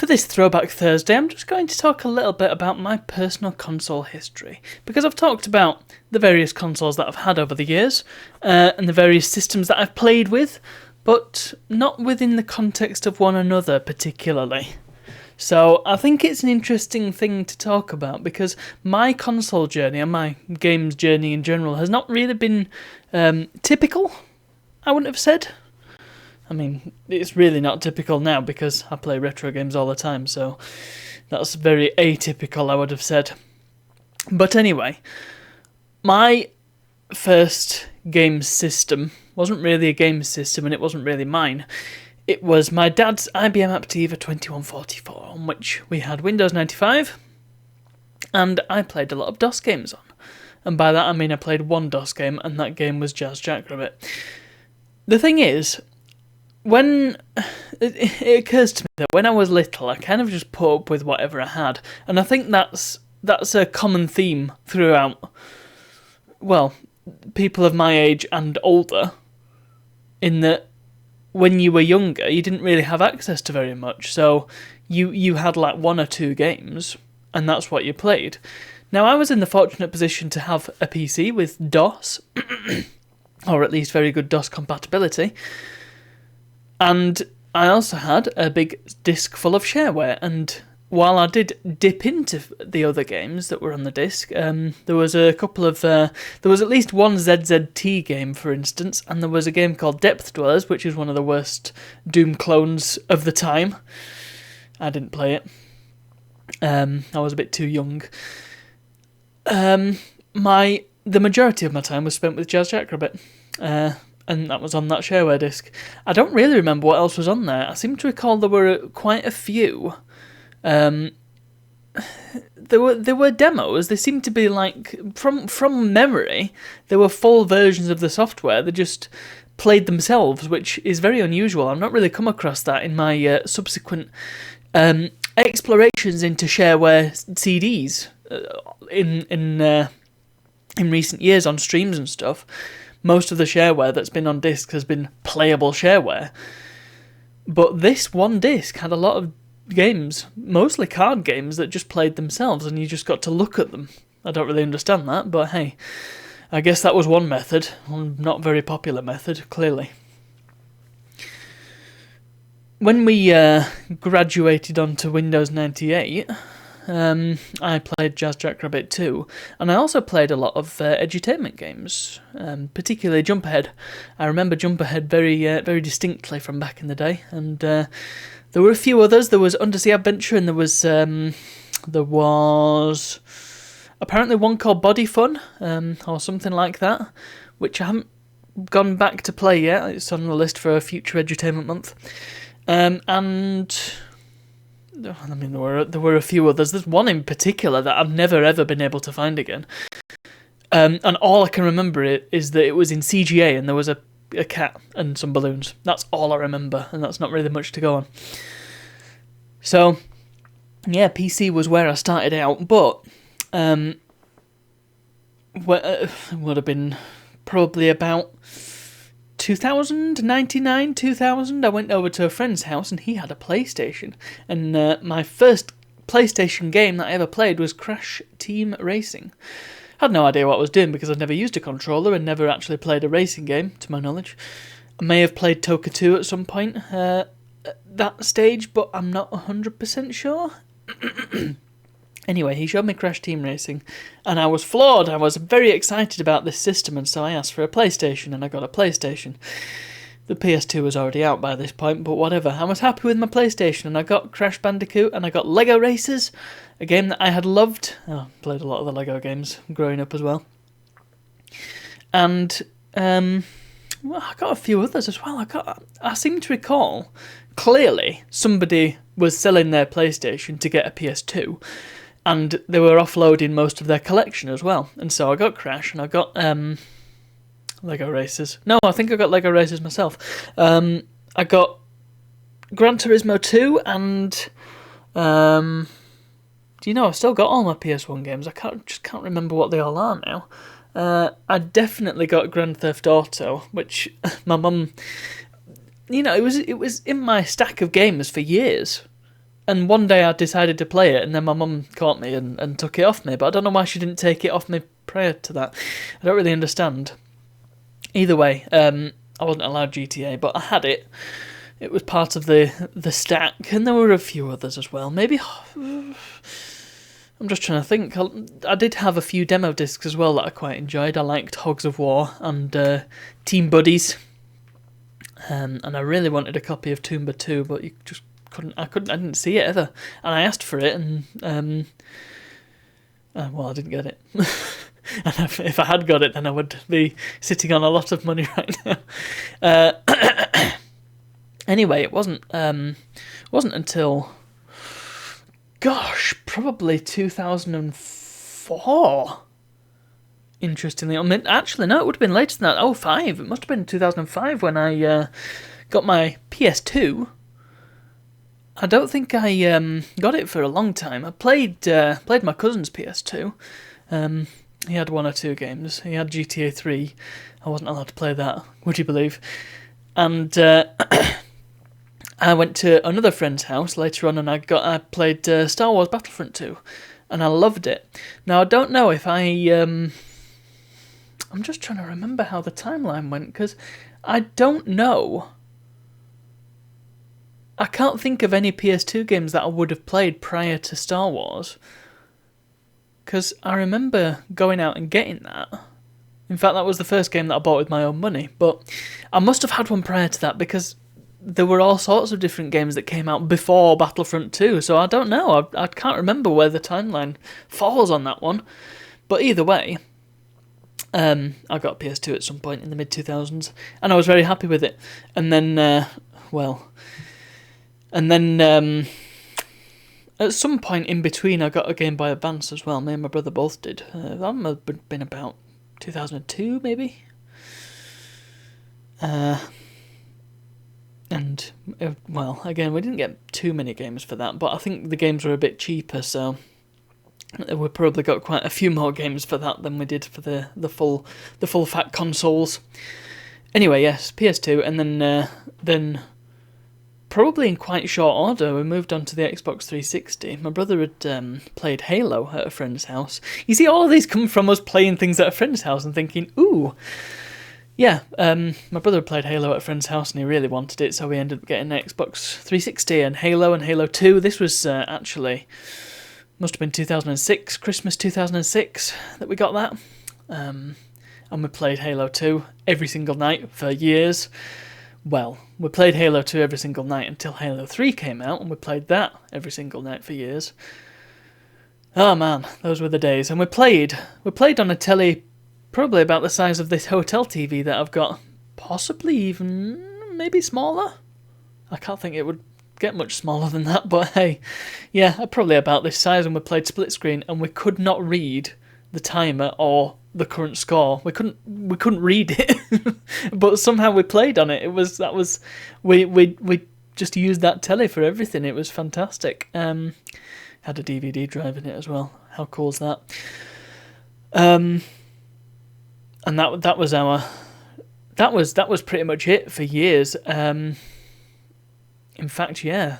For this Throwback Thursday, I'm just going to talk a little bit about my personal console history, because I've talked about the various consoles that I've had over the years, and the various systems that I've played with, but not within the context of one another particularly. So I think it's an interesting thing to talk about, because my console journey and my games journey in general has not really been typical, I wouldn't have said. I mean, it's really not typical now because I play retro games all the time, so that's very atypical, I would have said. But anyway, my first game system wasn't really a game system, and it wasn't really mine. It was my dad's IBM Aptiva 2144, on which we had Windows 95, and I played a lot of DOS games on. And by that I mean I played one DOS game, and that game was Jazz Jackrabbit. The thing is, when it occurs to me that when I was little, I kind of just put up with whatever I had, and I think that's a common theme throughout, well, people of my age and older, in that when you were younger, you didn't really have access to very much, so you had like one or two games, and that's what you played. Now, I was in the fortunate position to have a PC with DOS, or at least very good DOS compatibility, and I also had a big disc full of shareware, and while I did dip into the other games that were on the disc, there was a couple of... there was at least one ZZT game, for instance, and there was a game called Depth Dwellers, which is one of the worst Doom clones of the time. I didn't play it. I was a bit too young. The majority of my time was spent with Jazz Jackrabbit. And that was on that shareware disc. I don't really remember what else was on there. I seem to recall there were quite a few. There were demos. They seemed to be like, from memory, there were full versions of the software that just played themselves, which is very unusual. I've not really come across that in my subsequent explorations into shareware CDs in recent years on streams and stuff. Most of the shareware that's been on disc has been playable shareware. But this one disc had a lot of games, mostly card games, that just played themselves, and you just got to look at them. I don't really understand that, but hey, I guess that was one method. One not very popular method, clearly. When we graduated onto Windows 98... I played Jazz Jackrabbit 2, and I also played a lot of edutainment games, particularly Jumperhead. I remember Jumperhead very distinctly from back in the day, and there were a few others. There was Undersea Adventure, and there was apparently one called Body Fun, or something like that, which I haven't gone back to play yet. It's on the list for a future edutainment month, and I mean, there were a few others. There's one in particular that I've never ever been able to find again. And all I can remember is that it was in CGA and there was a cat and some balloons. That's all I remember, and that's not really much to go on. So, yeah, PC was where I started out, but it would have been probably about 99, 2000, I went over to a friend's house and he had a PlayStation. And my first PlayStation game that I ever played was Crash Team Racing. I had no idea what I was doing because I'd never used a controller and never actually played a racing game, to my knowledge. I may have played Toka 2 at some point at that stage, but I'm not 100% sure. Anyway, he showed me Crash Team Racing, and I was floored. I was very excited about this system, and so I asked for a PlayStation, and I got a PlayStation. The PS2 was already out by this point, but whatever. I was happy with my PlayStation, and I got Crash Bandicoot, and I got Lego Racers, a game that I had loved. Oh, played a lot of the Lego games growing up as well. And well, I got a few others as well. I seem to recall, clearly, somebody was selling their PlayStation to get a PS2, and they were offloading most of their collection as well. And so I got Crash, and I got Lego Racers. No, I think I got Lego Racers myself. I got Gran Turismo 2, and do you know, I've still got all my PS1 games. I can't remember what they all are now. I definitely got Grand Theft Auto, which my mum, you know, it was in my stack of games for years. And one day I decided to play it, and then my mum caught me and took it off me. But I don't know why she didn't take it off me prior to that. I don't really understand. Either way, I wasn't allowed GTA, but I had it. It was part of the stack, and there were a few others as well. Maybe I'm just trying to think. I did have a few demo discs as well that I quite enjoyed. I liked Hogs of War and Team Buddies, and I really wanted a copy of Tomb 2, but you just I didn't see it ever, and I asked for it, and well, I didn't get it. And if I had got it, then I would be sitting on a lot of money right now. Anyway, it wasn't until, gosh, probably 2004. Interestingly, I mean, actually, no, it would have been later than that. Oh, 5. It must have been 2005 when I got my PS2. I don't think I got it for a long time. I played my cousin's PS2. He had 1 or 2 games. He had GTA 3. I wasn't allowed to play that, would you believe? And I went to another friend's house later on, and I played Star Wars Battlefront 2, and I loved it. Now, I don't know if I'm just trying to remember how the timeline went, because I don't know. I can't think of any PS2 games that I would have played prior to Star Wars, because I remember going out and getting that. In fact, that was the first game that I bought with my own money, but I must have had one prior to that, because there were all sorts of different games that came out before Battlefront 2, so I don't know. I can't remember where the timeline falls on that one. But either way, I got a PS2 at some point in the mid-2000s, and I was very happy with it. And then, at some point in between, I got a Game Boy Advance as well. Me and my brother both did. That must have been about 2002, maybe? Again, we didn't get too many games for that, but I think the games were a bit cheaper, so we probably got quite a few more games for that than we did for the full fat consoles. Anyway, yes, PS2, and then probably in quite short order, we moved on to the Xbox 360. My brother had played Halo at a friend's house. You see, all of these come from us playing things at a friend's house and thinking, ooh. Yeah, my brother had played Halo at a friend's house and he really wanted it, so we ended up getting an Xbox 360 and Halo 2. This was actually, must have been 2006, Christmas 2006 that we got that. And we played Halo 2 every single night for years. Well, we played Halo 2 every single night until Halo 3 came out, and we played that every single night for years. Oh man, those were the days. And we played on a telly probably about the size of this hotel TV that I've got. Possibly even maybe smaller. I can't think it would get much smaller than that, but hey, yeah, probably about this size, and we played split screen, and we could not read the timer or the current score. We couldn't read it, but somehow we played on it. We just used that telly for everything. It was fantastic. Had a DVD drive in it as well. How cool is that? And that was pretty much it for years. In fact, yeah.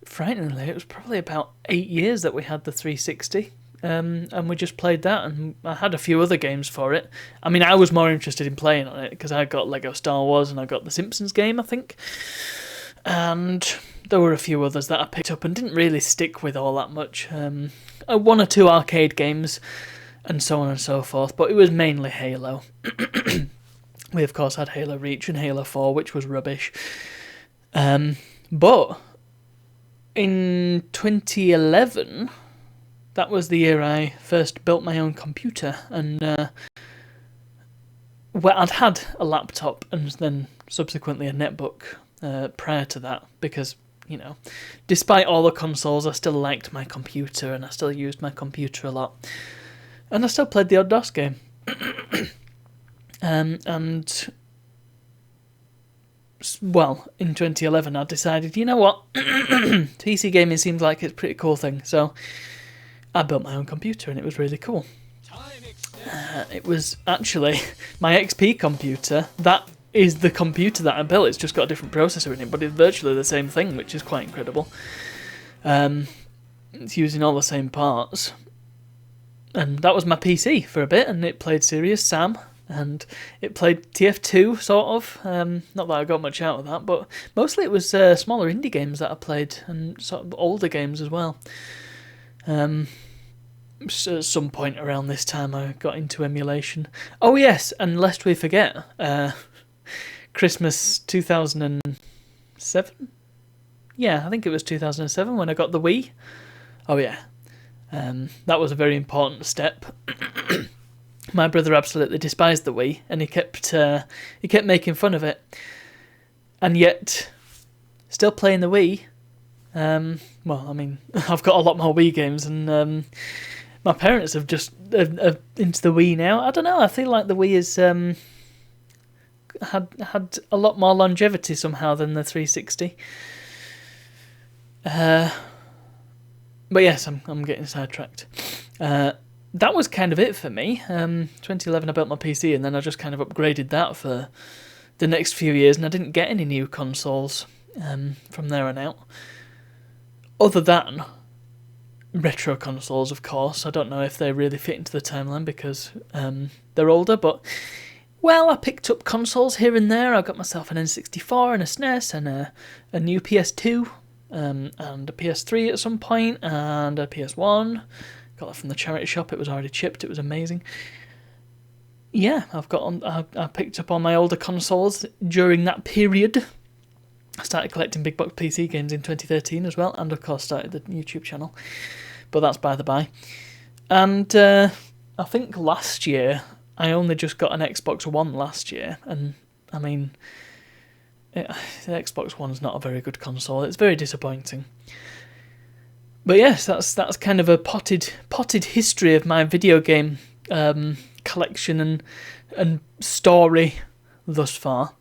Frighteningly, it was probably about 8 years that we had the 360, and we just played that, and I had a few other games for it. I mean, I was more interested in playing on it, because I got Lego Star Wars, and I got the Simpsons game, I think, and there were a few others that I picked up and didn't really stick with all that much. 1 or 2 arcade games, and so on and so forth, but it was mainly Halo. We, of course, had Halo Reach and Halo 4, which was rubbish. But in 2011, that was the year I first built my own computer, and I'd had a laptop and then subsequently a netbook prior to that, because, you know, despite all the consoles, I still liked my computer, and I still used my computer a lot, and I still played the odd DOS game. Well, in 2011, I decided, you know what, PC gaming seems like it's a pretty cool thing, so I built my own computer, and it was really cool. It was actually my XP computer that is the computer that I built. It's just got a different processor in it, but it's virtually the same thing, which is quite incredible. It's using all the same parts. And that was my PC for a bit, and it played Serious Sam, and it played TF2, sort of. Not that I got much out of that, but mostly it was smaller indie games that I played, and sort of older games as well. So at some point around this time I got into emulation. Oh yes, and lest we forget, Christmas 2007? Yeah, I think it was 2007 when I got the Wii. Oh yeah. That was a very important step. My brother absolutely despised the Wii, and he kept making fun of it. And yet, still playing the Wii. Well, I mean, I've got a lot more Wii games, and my parents have just into the Wii now. I don't know. I feel like the Wii has had a lot more longevity somehow than the 360. But yes, I'm getting sidetracked. That was kind of it for me. 2011 I built my PC, and then I just kind of upgraded that for the next few years, and I didn't get any new consoles from there on out. Other than retro consoles, of course. I don't know if they really fit into the timeline because they're older, but well, I picked up consoles here and there. I got myself an N64 and a SNES and a new PS2. And a PS3 at some point, and a PS1. Got that from the charity shop. It was already chipped. It was amazing. Yeah, I picked up all my older consoles during that period. I started collecting big box PC games in 2013 as well, and of course started the YouTube channel. But that's by the by. And I think last year I only just got an Xbox One last year, and I mean, the Xbox One's not a very good console. It's very disappointing. But yes, that's kind of a potted history of my video game collection and story thus far.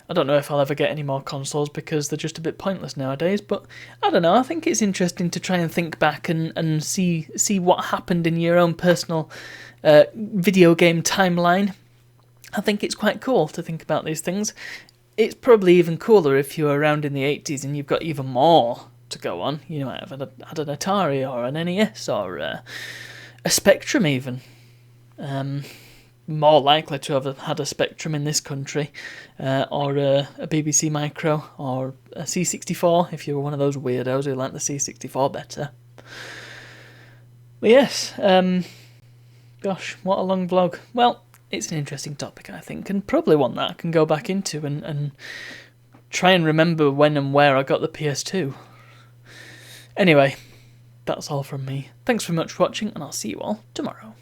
I don't know if I'll ever get any more consoles because they're just a bit pointless nowadays, but I don't know. I think it's interesting to try and think back and see what happened in your own personal video game timeline. I think it's quite cool to think about these things. It's probably even cooler if you're around in the 80s and you've got even more to go on. You might have had an Atari or an NES or a Spectrum even. More likely to have had a Spectrum in this country, or a BBC Micro, or a C64 if you were one of those weirdos who liked the C64 better. But yes, gosh, what a long vlog. Well, it's an interesting topic, I think, and probably one that I can go back into and try and remember when and where I got the PS2. Anyway, that's all from me. Thanks very much for watching, and I'll see you all tomorrow.